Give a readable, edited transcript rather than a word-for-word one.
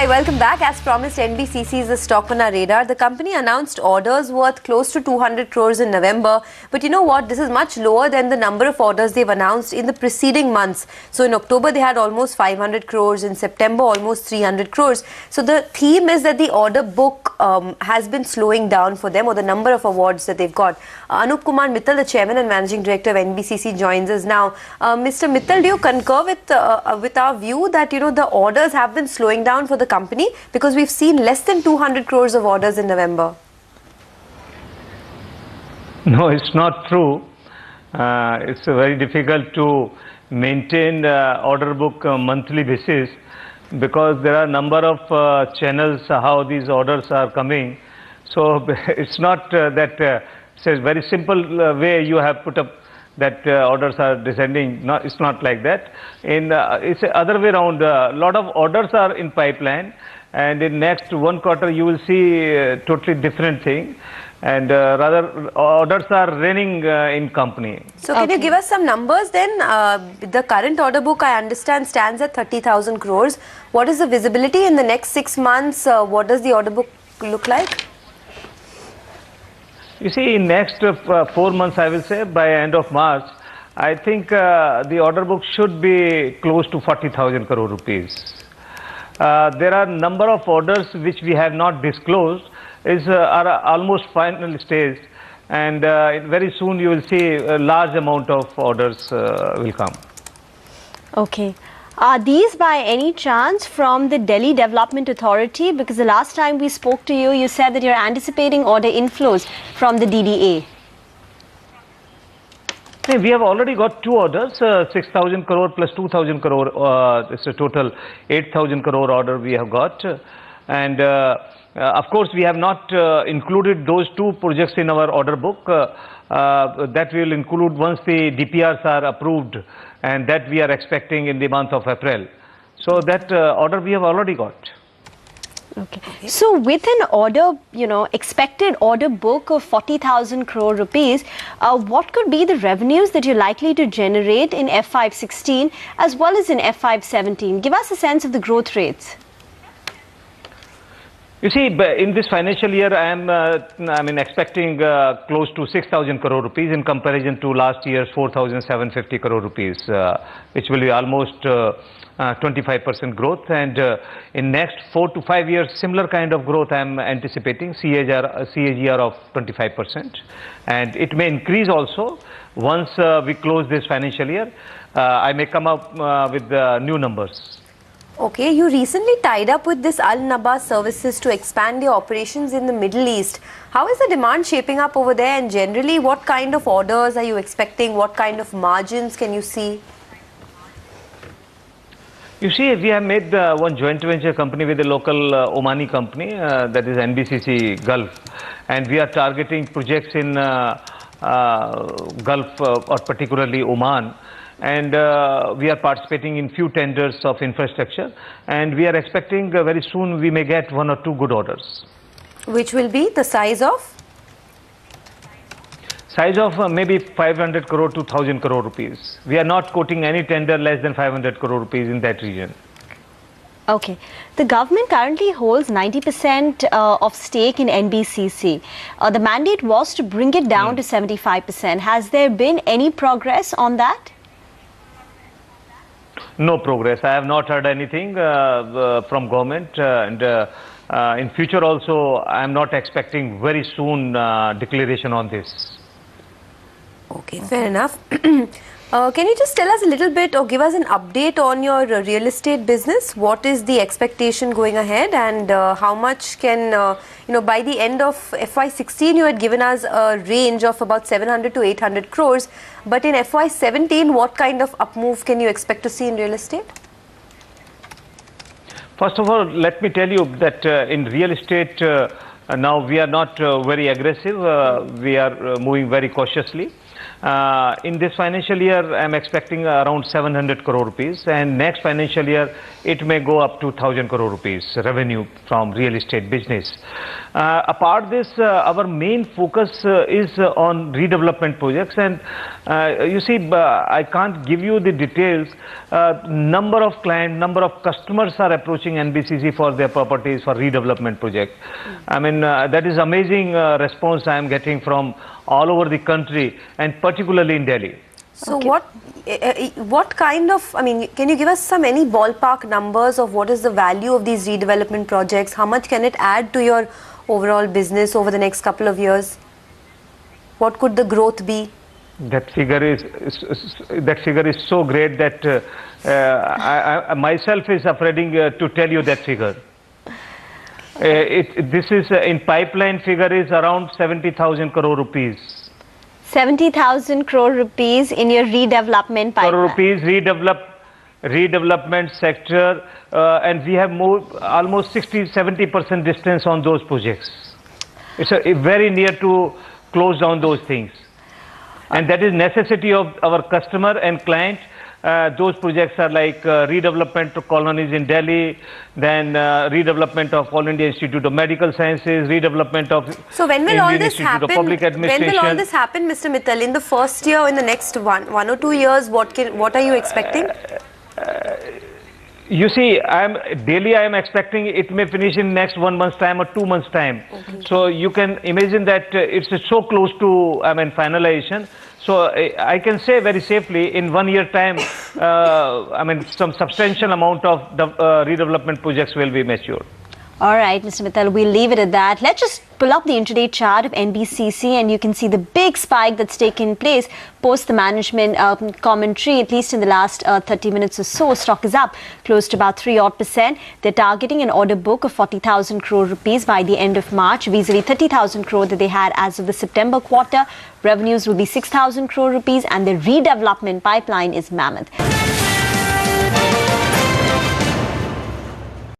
Hi, welcome back. As promised, NBCC is the stock on our radar. The company announced orders worth close to 200 crores in November. But you know what? This is much lower than the number of orders they've announced in the preceding months. So in October, they had almost 500 crores. In September, almost 300 crores. So the theme is that the order book has been slowing down for them, or the number of awards that they've got. Anup Kumar Mittal, the chairman and managing director of NBCC, joins us now. Mr. Mittal, do you concur with our view that, you know, the orders have been slowing down for the company, because we've seen less than 200 crores of orders in November? No, it's not true. It's very difficult to maintain order book monthly basis, because there are a number of channels how these orders are coming. So it's not that it's a very simple way you have put up that orders are descending. No, it's not like that. It's the other way around. A lot of orders are in pipeline, and in next one quarter you will see totally different thing, and rather orders are running in company. So can you give us some numbers then? The current order book, I understand, stands at 30,000 crores. What is the visibility in the next 6 months? What does the order book look like? You see, in next 4 months, I will say, by end of March, I think the order book should be close to 40,000 crore rupees. There are number of orders which we have not disclosed, are almost final stage, and very soon you will see a large amount of orders will come. Okay. Are these by any chance from the Delhi Development Authority? Because the last time we spoke to you, you said that you're anticipating order inflows from the DDA. We have already got 2 orders, 6,000 crore plus 2,000 crore. It's a total 8,000 crore order we have got. And of course, we have not included those 2 projects in our order book. That we will include once the DPRs are approved, and that we are expecting in the month of April. So that order we have already got. Okay. So with an order, expected order book of 40,000 crore rupees, what could be the revenues that you're likely to generate in FY16 as well as in FY17? Give us a sense of the growth rates. You see, in this financial year, I am expecting close to 6,000 crore rupees in comparison to last year's 4,750 crore rupees, which will be almost 25% growth. And in next 4 to 5 years, similar kind of growth I am anticipating, CAGR of 25%. And it may increase also once we close this financial year. I may come up with new numbers. Okay, you recently tied up with this Al Naba Services to expand your operations in the Middle East. How is the demand shaping up over there, and generally what kind of orders are you expecting? What kind of margins can you see? You see, we have made one joint venture company with a local Omani company, that is NBCC Gulf, and we are targeting projects in Gulf or particularly Oman. And we are participating in few tenders of infrastructure, and we are expecting very soon we may get 1 or 2 good orders. Which will be the size of? Size of maybe 500 crore to 1,000 crore rupees. We are not quoting any tender less than 500 crore rupees in that region. Okay. The government currently holds 90% of stake in NBCC. The mandate was to bring it down to 75%. Has there been any progress on that? No progress. I have not heard anything from government, and in future also I am not expecting very soon declaration on this. Okay, fair enough. Can you just tell us a little bit, or give us an update on your real estate business? What is the expectation going ahead, and how much can, by the end of FY16, you had given us a range of about 700 to 800 crores. But in FY17, what kind of up move can you expect to see in real estate? First of all, let me tell you that in real estate, now we are not very aggressive. We are moving very cautiously. In this financial year, I'm expecting around 700 crore rupees, and next financial year, it may go up to 1,000 crore rupees revenue from real estate business. Apart this, our main focus is on redevelopment projects, and you see, I can't give you the details. Number of clients, number of customers are approaching NBCC for their properties for redevelopment projects. I mean, that is amazing response I am getting from all over the country, and particularly in Delhi. So what kind of, I mean, can you give us any ballpark numbers of what is the value of these redevelopment projects? How much can it add to your overall business over the next couple of years? What could the growth be? That figure is so great that I myself is afraid to tell you that figure. This is in pipeline figure is around 70,000 crore rupees. 70,000 crore rupees in your redevelopment pipeline. Crore rupees redevelopment sector, and we have moved almost 60-70% distance on those projects. It's very near to close down those things, and that is necessity of our customer and client. Those projects are like redevelopment of colonies in Delhi, then redevelopment of All India Institute of Medical Sciences, redevelopment of So when will Indian all this Institute happen? of Public Administration. When will all this happen, Mr. Mittal? In the first year, in the next one or two years, what are you expecting? You see, I am expecting it may finish in next 1 month's time or 2 months' time. Okay. So you can imagine that it's so close to, I mean, finalization. So I can say very safely in 1 year time, I mean, some substantial amount of redevelopment projects will be matured. All right, Mr. Mittal, we'll leave it at that. Let's just pull up the intraday chart of NBCC, and you can see the big spike that's taken place post the management commentary. At least in the last 30 minutes or so, stock is up close to about 3% They're targeting an order book of 40,000 crore rupees by the end of March, vis-a-vis 30,000 crore that they had as of the September quarter. Revenues will be 6,000 crore rupees, and the redevelopment pipeline is mammoth.